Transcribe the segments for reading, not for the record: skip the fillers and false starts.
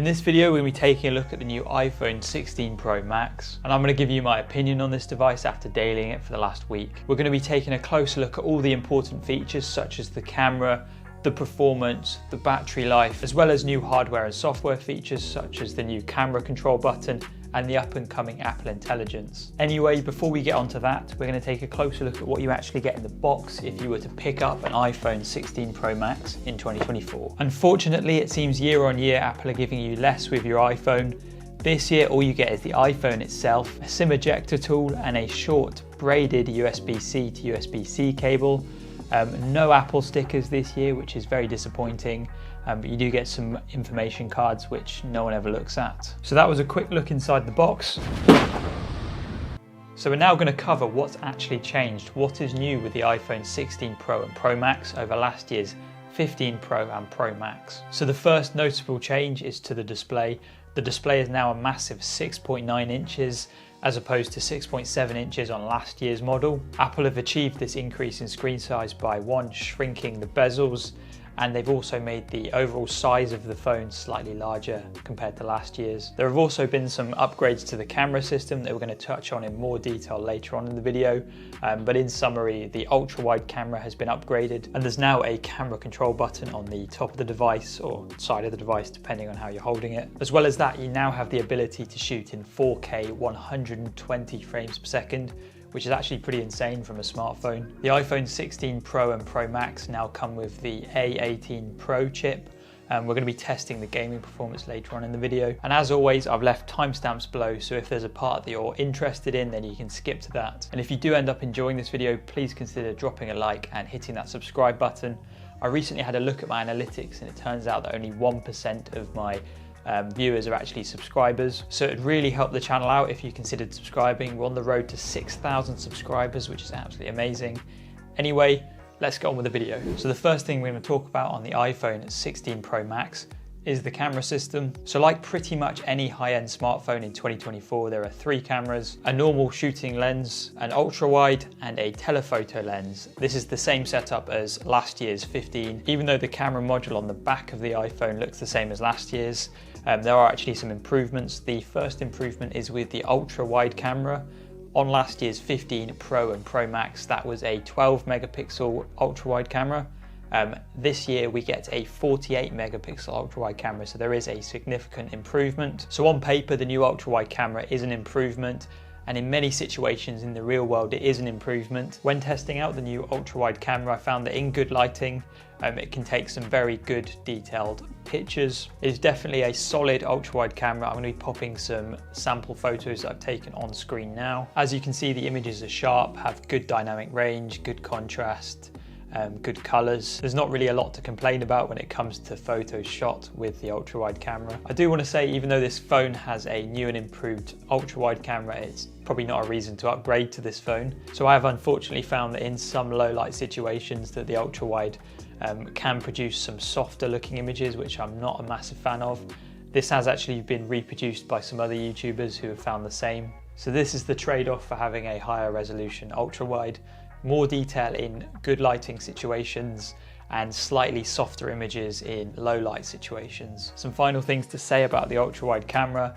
In this video, we're going to be taking a look at the new iPhone 16 Pro Max, and I'm going to give you my opinion on this device after dailying it for the last week. We're going to be taking a closer look at all the important features such as the camera, the performance, the battery life, as well as new hardware and software features such as the new camera control button and the up-and-coming Apple Intelligence. Anyway, before we get onto that, we're going to take a closer look at what you actually get in the box if you were to pick up an iPhone 16 Pro Max in 2024. Unfortunately, it seems year on year Apple are giving you less with your iPhone. This year, all you get is the iPhone itself, a SIM ejector tool, and a short braided USB-C to USB-C cable. No Apple stickers this year, which is very disappointing, but you do get some information cards which no one ever looks at. So that was a quick look inside the box. So we're now going to cover what's actually changed, what is new with the iPhone 16 Pro and Pro Max over last year's 15 Pro and Pro Max. So the first noticeable change is to the display. The display is now a massive 6.9 inches as opposed to 6.7 inches on last year's model. Apple have achieved this increase in screen size by shrinking the bezels, and they've also made the overall size of the phone slightly larger compared to last year's. There have also been some upgrades to the camera system that we're going to touch on in more detail later on in the video, but in summary, the ultra-wide camera has been upgraded, and there's now a camera control button on the top of the device or side of the device depending on how you're holding it. As well as that, you now have the ability to shoot in 4K 120 frames per second, which is actually pretty insane from a smartphone. The iPhone 16 Pro and Pro Max now come with the A18 Pro chip. We're going to be testing the gaming performance later on in the video. And as always, I've left timestamps below, so if there's a part that you're interested in, then you can skip to that. And if you do end up enjoying this video, please consider dropping a like and hitting that subscribe button. I recently had a look at my analytics, and it turns out that only 1% of my viewers are actually subscribers, so it'd really help the channel out if you considered subscribing. We're on the road to 6,000 subscribers, which is absolutely amazing. Anyway, let's get on with the video. So the first thing we're going to talk about on the iPhone 16 Pro Max is the camera system. So like pretty much any high-end smartphone in 2024, there are 3 cameras, a normal shooting lens, an ultra-wide, and a telephoto lens. This is the same setup as last year's 15, even though the camera module on the back of the iPhone looks the same as last year's. There are actually some improvements. The first improvement is with the ultra-wide camera. On last year's 15 Pro and Pro Max, that was a 12 megapixel ultra-wide camera. This year we get a 48 megapixel ultra-wide camera, so there is a significant improvement. So on paper, the new ultra-wide camera is an improvement, and in many situations in the real world it is an improvement. When testing out the new ultra-wide camera, I found that in good lighting, it can take some very good detailed pictures. It is definitely a solid ultra-wide camera. I'm going to be popping some sample photos that I've taken on screen now. As you can see, the images are sharp, have good dynamic range, good contrast, good colors. There's not really a lot to complain about when it comes to photos shot with the ultra-wide camera. I do want to say, even though this phone has a new and improved ultra-wide camera, it's probably not a reason to upgrade to this phone. So I have unfortunately found that in some low light situations that the ultra-wide can produce some softer looking images, which I'm not a massive fan of. This has actually been reproduced by some other YouTubers who have found the same. So this is the trade-off for having a higher resolution ultra-wide. More detail in good lighting situations and slightly softer images in low light situations. Some final things to say about the ultra-wide camera.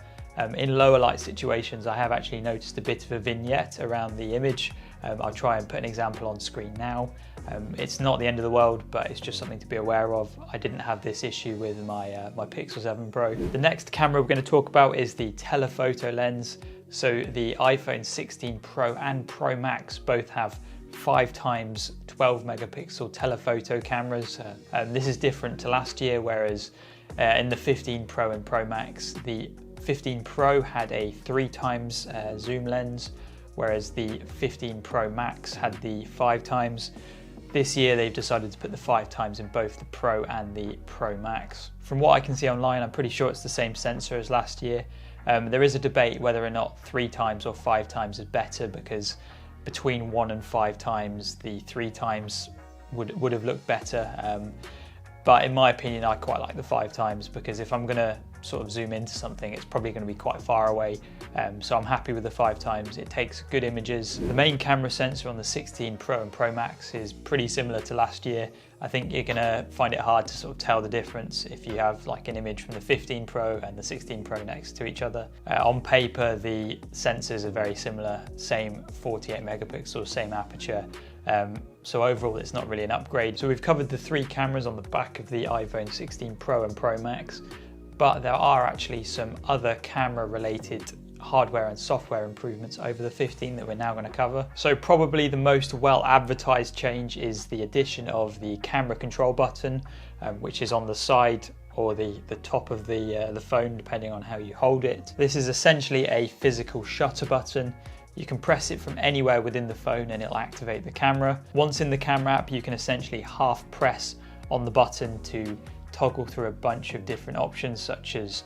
In lower light situations, I have actually noticed a bit of a vignette around the image. I'll try and put an example on screen now. It's not the end of the world, but it's just something to be aware of. I didn't have this issue with my Pixel 7 Pro. The next camera we're going to talk about is the telephoto lens. So the iPhone 16 Pro and Pro Max both have 5x 12 megapixel telephoto cameras. This is different to last year, whereas in the 15 Pro and Pro Max, the 15 Pro had a 3x zoom lens, whereas the 15 Pro Max had the 5x. This year they've decided to put the 5x in both the Pro and the Pro Max. From what I can see online, I'm pretty sure it's the same sensor as last year. There is a debate whether or not 3x or 5x is better, because between 1 and 5x, the 3x would have looked better. But in my opinion, I quite like the 5x, because if I'm gonna sort of zoom into something, it's probably going to be quite far away. So I'm happy with the 5x. It takes good images. The main camera sensor on the 16 Pro and Pro Max is pretty similar to last year. I think you're going to find it hard to sort of tell the difference if you have like an image from the 15 Pro and the 16 Pro next to each other. On paper, the sensors are very similar, same 48 megapixels, same aperture. So overall, it's not really an upgrade. So we've covered the 3 cameras on the back of the iPhone 16 Pro and Pro Max, but there are actually some other camera related hardware and software improvements over the 15 that we're now going to cover. So probably the most well advertised change is the addition of the camera control button, which is on the side or the top of the phone, depending on how you hold it. This is essentially a physical shutter button. You can press it from anywhere within the phone and it'll activate the camera. Once in the camera app, you can essentially half press on the button to toggle through a bunch of different options such as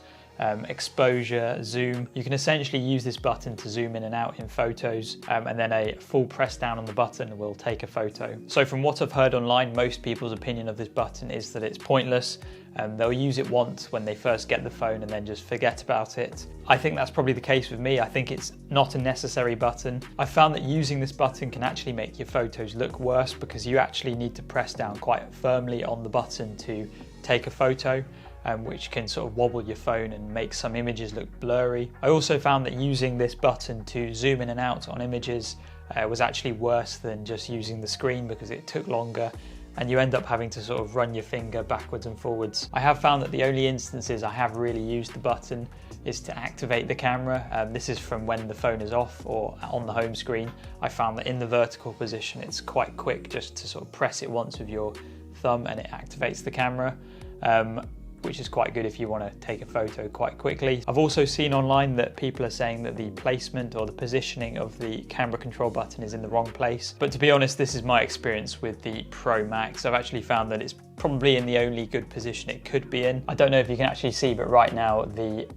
exposure, zoom. You can essentially use this button to zoom in and out in photos, and then a full press down on the button will take a photo. So from what I've heard online, most people's opinion of this button is that it's pointless. They'll use it once when they first get the phone and then just forget about it. I think that's probably the case with me. I think it's not a necessary button. I found that using this button can actually make your photos look worse because you actually need to press down quite firmly on the button to take a photo, which can sort of wobble your phone and make some images look blurry. I also found that using this button to zoom in and out on images was actually worse than just using the screen because it took longer and you end up having to sort of run your finger backwards and forwards. I have found that the only instances I have really used the button is to activate the camera. This is from when the phone is off or on the home screen. I found that in the vertical position it's quite quick just to sort of press it once with your thumb and it activates the camera. Which is quite good if you want to take a photo quite quickly. I've also seen online that people are saying that the placement or the positioning of the camera control button is in the wrong place. But to be honest, this is my experience with the Pro Max. I've actually found that it's probably in the only good position it could be in. I don't know if you can actually see, but right now the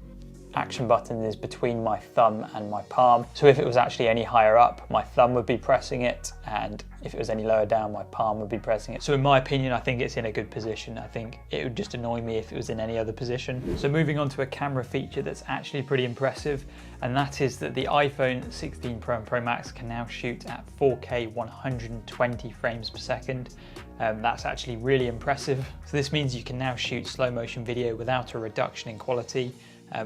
action button is between my thumb and my palm. So if it was actually any higher up, my thumb would be pressing it, and if it was any lower down, my palm would be pressing it. So in my opinion, I think it's in a good position. I think it would just annoy me if it was in any other position. So moving on to a camera feature that's actually pretty impressive, and that is that the iPhone 16 Pro and Pro Max can now shoot at 4K 120 frames per second. That's actually really impressive. So this means you can now shoot slow motion video without a reduction in quality,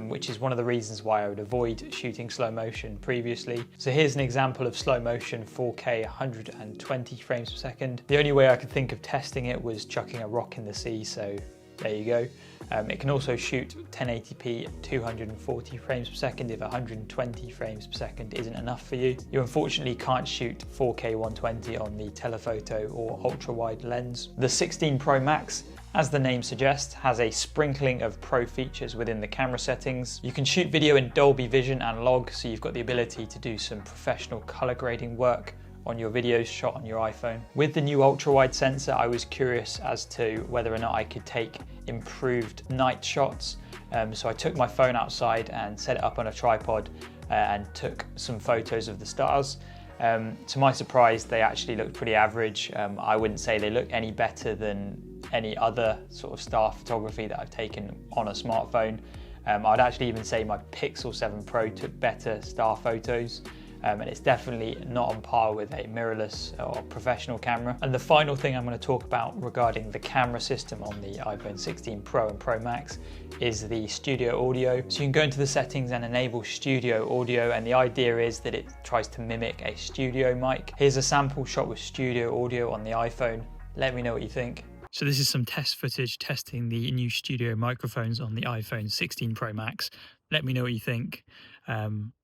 which is one of the reasons why I would avoid shooting slow motion previously. So here's an example of slow motion 4K 120 frames per second. The only way I could think of testing it was chucking a rock in the sea, so there you go. It can also shoot 1080p at 240 frames per second if 120 frames per second isn't enough for you. You unfortunately can't shoot 4K 120 on the telephoto or ultra wide lens. The 16 Pro Max, as the name suggests, has a sprinkling of pro features within the camera settings. You can shoot video in Dolby Vision and log, so you've got the ability to do some professional color grading work on your videos shot on your iPhone. With the new ultra-wide sensor, I was curious as to whether or not I could take improved night shots. So I took my phone outside and set it up on a tripod and took some photos of the stars. To my surprise, they actually looked pretty average. I wouldn't say they look any better than any other sort of star photography that I've taken on a smartphone. I'd actually even say my Pixel 7 Pro took better star photos. And it's definitely not on par with a mirrorless or professional camera. And the final thing I'm going to talk about regarding the camera system on the iPhone 16 Pro and Pro Max is the studio audio. So you can go into the settings and enable studio audio, and the idea is that it tries to mimic a studio mic. Here's a sample shot with studio audio on the iPhone. Let me know what you think. So this is some test footage testing the new studio microphones on the iPhone 16 Pro Max. Let me know what you think.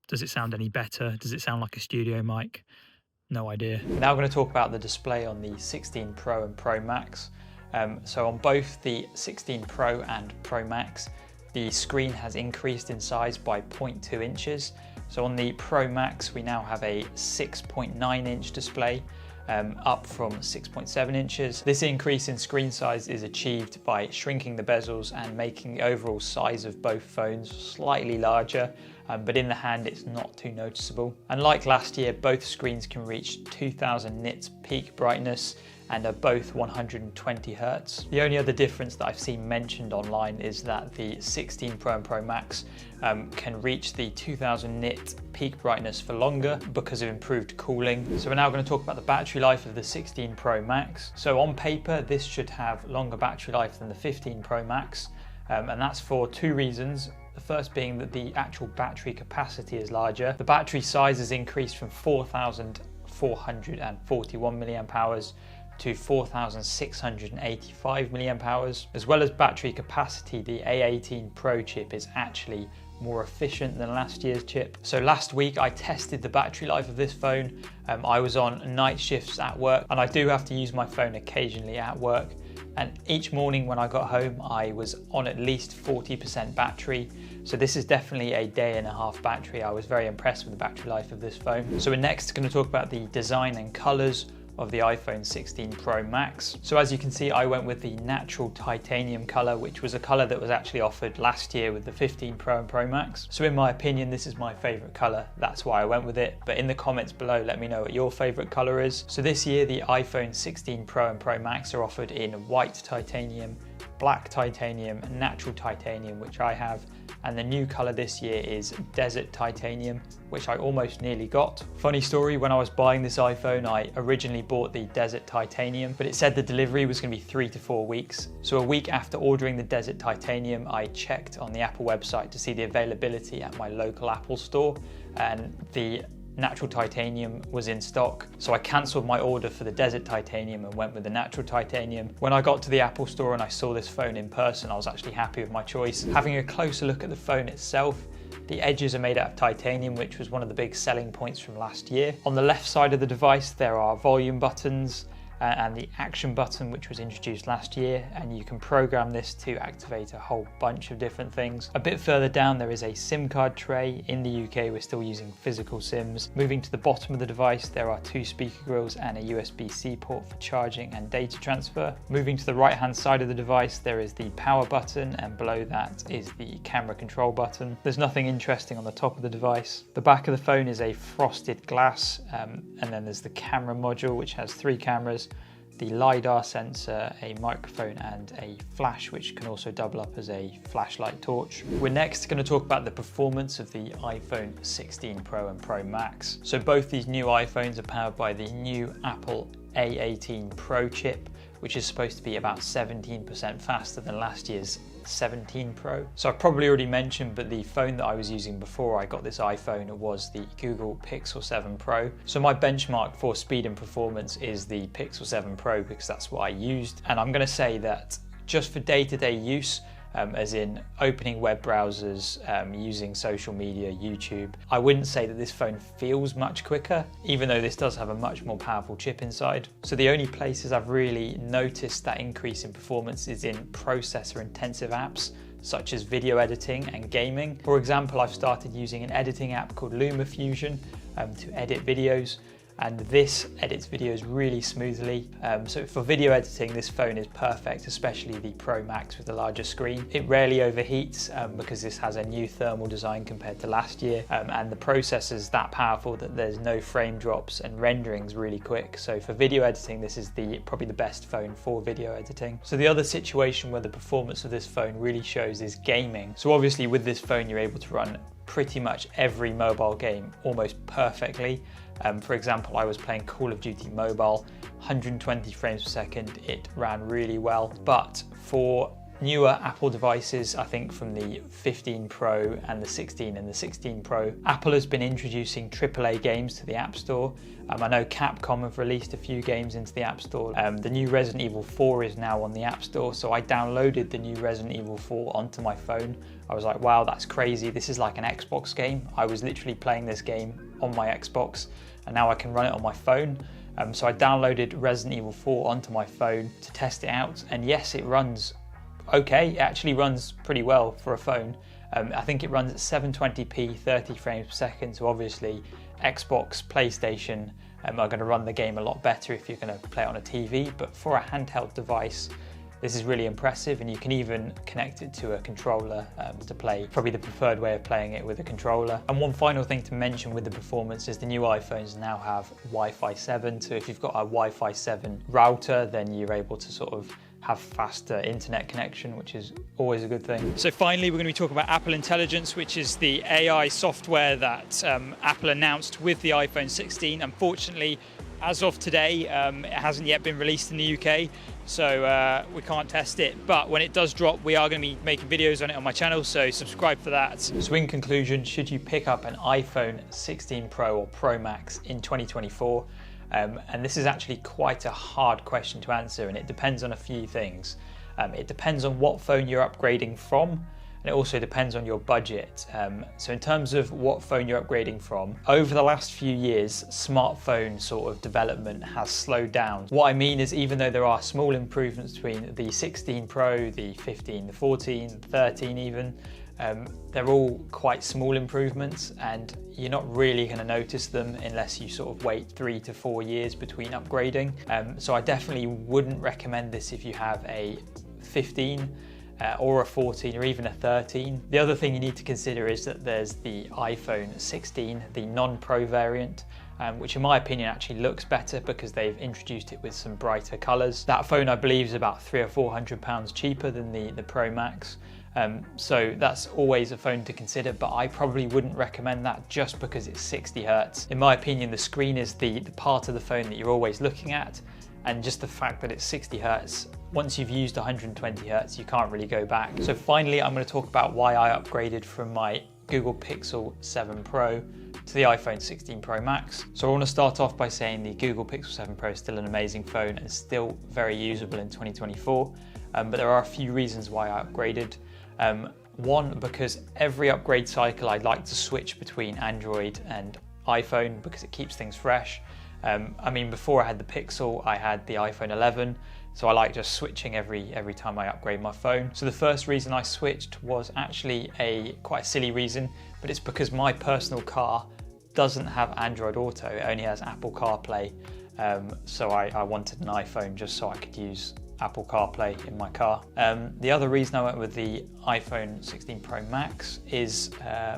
Does it sound any better? Does it sound like a studio mic? No idea. We're now going to talk about the display on the 16 Pro and Pro Max. So on both the 16 Pro and Pro Max, the screen has increased in size by 0.2 inches. So on the Pro Max, we now have a 6.9 inch display, up from 6.7 inches. This increase in screen size is achieved by shrinking the bezels and making the overall size of both phones slightly larger, but in the hand it's not too noticeable. And like last year, both screens can reach 2000 nits peak brightness, and are both 120 Hz. The only other difference that I've seen mentioned online is that the 16 Pro and Pro Max can reach the 2000 nit peak brightness for longer because of improved cooling. So we're now going to talk about the battery life of the 16 Pro Max. So on paper, this should have longer battery life than the 15 Pro Max, and that's for two reasons. The first being that the actual battery capacity is larger. The battery size has increased from 4,441 milliamp hours to 4,685 milliamp hours. As well as battery capacity, the A18 Pro chip is actually more efficient than last year's chip. So last week I tested the battery life of this phone. I was on night shifts at work, and I do have to use my phone occasionally at work. And each morning when I got home, I was on at least 40% battery. So this is definitely a day and a half battery. I was very impressed with the battery life of this phone. So we're next going to talk about the design and colors of the iPhone 16 Pro Max. So as you can see, I went with the natural titanium color, which was a color that was actually offered last year with the 15 Pro and Pro Max. So in my opinion, this is my favorite color. That's why I went with it. But in the comments below, let me know what your favorite color is. So this year, the iPhone 16 Pro and Pro Max are offered in white titanium, black titanium, natural titanium, which I have, and the new color this year is desert titanium, which I almost nearly got. Funny story, when I was buying this iPhone, I originally bought the desert titanium, but it said the delivery was going to be 3 to 4 weeks. So a week after ordering the desert titanium, I checked on the Apple website to see the availability at my local Apple store, and the natural titanium was in stock. So I cancelled my order for the desert titanium and went with the natural titanium. When I got to the Apple store and I saw this phone in person, I was actually happy with my choice. Having a closer look at the phone itself, the edges are made out of titanium, which was one of the big selling points from last year. On the left side of the device, there are volume buttons and the action button, which was introduced last year, and you can program this to activate a whole bunch of different things. A bit further down there is a SIM card tray. In the UK we're still using physical SIMs. Moving to the bottom of the device, there are 2 speaker grills and a USB-C port for charging and data transfer. Moving to the right hand side of the device, there is the power button, and below that is the camera control button. There's nothing interesting on the top of the device. The back of the phone is a frosted glass, and then there's the camera module, which has 3 cameras, the LiDAR sensor, a microphone and a flash, which can also double up as a flashlight torch. We're next going to talk about the performance of the iPhone 16 Pro and Pro Max. So both these new iPhones are powered by the new Apple A18 Pro chip, which is supposed to be about 17% faster than last year's 17 Pro. So I've probably already mentioned, but the phone that I was using before I got this iPhone was the Google Pixel 7 Pro. So my benchmark for speed and performance is the Pixel 7 Pro because that's what I used. And I'm going to say that just for day-to-day use, as in opening web browsers, using social media, YouTube, I wouldn't say that this phone feels much quicker, even though this does have a much more powerful chip inside. So the only places I've really noticed that increase in performance is in processor intensive apps, such as video editing and gaming. For example, I've started using an editing app called LumaFusion to edit videos, and this edits videos really smoothly. So for video editing, this phone is perfect, especially the Pro Max with the larger screen. It rarely overheats because this has a new thermal design compared to last year, and the processor's that powerful that there's no frame drops, and rendering's really quick. So for video editing, this is probably the best phone for video editing. So the other situation where the performance of this phone really shows is gaming. So obviously with this phone, you're able to run pretty much every mobile game almost perfectly. For example, I was playing Call of Duty Mobile, 120 frames per second, it ran really well. But for newer Apple devices, I think from the 15 Pro and the 16 and the 16 Pro, Apple has been introducing AAA games to the App Store. I know Capcom have released a few games into the App Store. The new Resident Evil 4 is now on the App Store, so I downloaded the new Resident Evil 4 onto my phone. I was like, wow, that's crazy. This is like an Xbox game. I was literally playing this game on my Xbox, and now I can run it on my phone. So I downloaded Resident Evil 4 onto my phone to test it out, and yes, it runs okay. It actually runs pretty well for a phone. I think it runs at 720p 30 frames per second, so obviously Xbox, PlayStation are going to run the game a lot better if you're going to play it on a TV, but for a handheld device, This is really impressive, and you can even connect it to a controller to play. Probably the preferred way of playing it with a controller. And one final thing to mention with the performance is the new iPhones now have Wi-Fi 7. So if you've got a Wi-Fi 7 router, then you're able to sort of have faster internet connection, which is always a good thing. So finally, we're going to be talking about Apple Intelligence, which is the AI software that Apple announced with the iPhone 16. Unfortunately, as of today, it hasn't yet been released in the UK, so we can't test it. But when it does drop, we are going to be making videos on it on my channel, so subscribe for that. So in conclusion, should you pick up an iPhone 16 Pro or Pro Max in 2024? And this is actually quite a hard question to answer, and it depends on a few things. It depends on what phone you're upgrading from, and it also depends on your budget. So in terms of what phone you're upgrading from, over the last few years, smartphone sort of development has slowed down. What I mean is, even though there are small improvements between the 16 Pro, the 15, the 14, the 13 even, they're all quite small improvements, and you're not really going to notice them unless you sort of wait 3 to 4 years between upgrading. So I definitely wouldn't recommend this if you have a 15 or a 14 or even a 13. The other thing you need to consider is that there's the iPhone 16, the non-Pro variant, which in my opinion actually looks better because they've introduced it with some brighter colours. That phone, I believe, is about £300 or £400 cheaper than the Pro Max. So that's always a phone to consider, but I probably wouldn't recommend that just because it's 60 Hz. In my opinion, the screen is the part of the phone that you're always looking at, and just the fact that it's 60 Hz, once you've used 120 Hz, you can't really go back. So finally, I'm going to talk about why I upgraded from my Google Pixel 7 Pro to the iPhone 16 Pro Max. So I want to start off by saying the Google Pixel 7 Pro is still an amazing phone and still very usable in 2024, but there are a few reasons why I upgraded. One, because every upgrade cycle I'd like to switch between Android and iPhone because it keeps things fresh. I mean, before I had the Pixel, I had the iPhone 11, so I like just switching every time I upgrade my phone. So the first reason I switched was actually quite a silly reason, but it's because my personal car doesn't have Android Auto, it only has Apple CarPlay. So I wanted an iPhone just so I could use Apple CarPlay in my car. The other reason I went with the iPhone 16 Pro Max is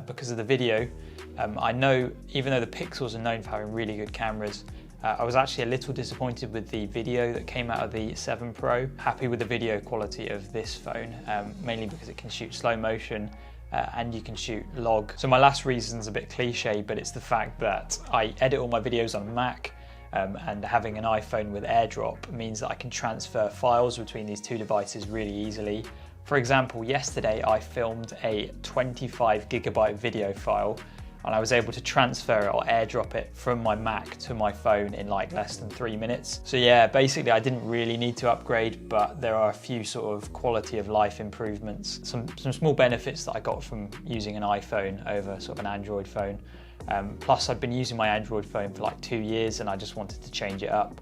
because of the video. I know, even though the Pixels are known for having really good cameras, I was actually a little disappointed with the video that came out of the 7 Pro. Happy with the video quality of this phone, mainly because it can shoot slow motion and you can shoot log. So my last reason's a bit cliche, but it's the fact that I edit all my videos on Mac, and having an iPhone with AirDrop means that I can transfer files between these two devices really easily. For example, yesterday I filmed a 25 gigabyte video file, and I was able to transfer it or AirDrop it from my Mac to my phone in like less than 3 minutes. So yeah, basically I didn't really need to upgrade, but there are a few sort of quality of life improvements, some small benefits that I got from using an iPhone over sort of an Android phone. Plus I'd been using my Android phone for like 2 years and I just wanted to change it up.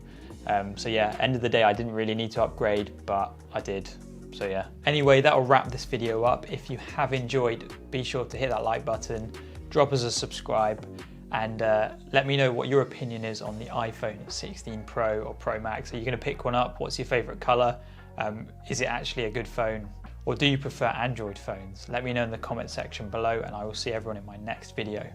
So yeah, end of the day I didn't really need to upgrade, but I did. So yeah. Anyway, that'll wrap this video up. If you have enjoyed, be sure to hit that like button, drop us a subscribe, and let me know what your opinion is on the iPhone 16 Pro or Pro Max. Are you going to pick one up? What's your favorite color? Is it actually a good phone? Or do you prefer Android phones? Let me know in the comment section below, and I will see everyone in my next video.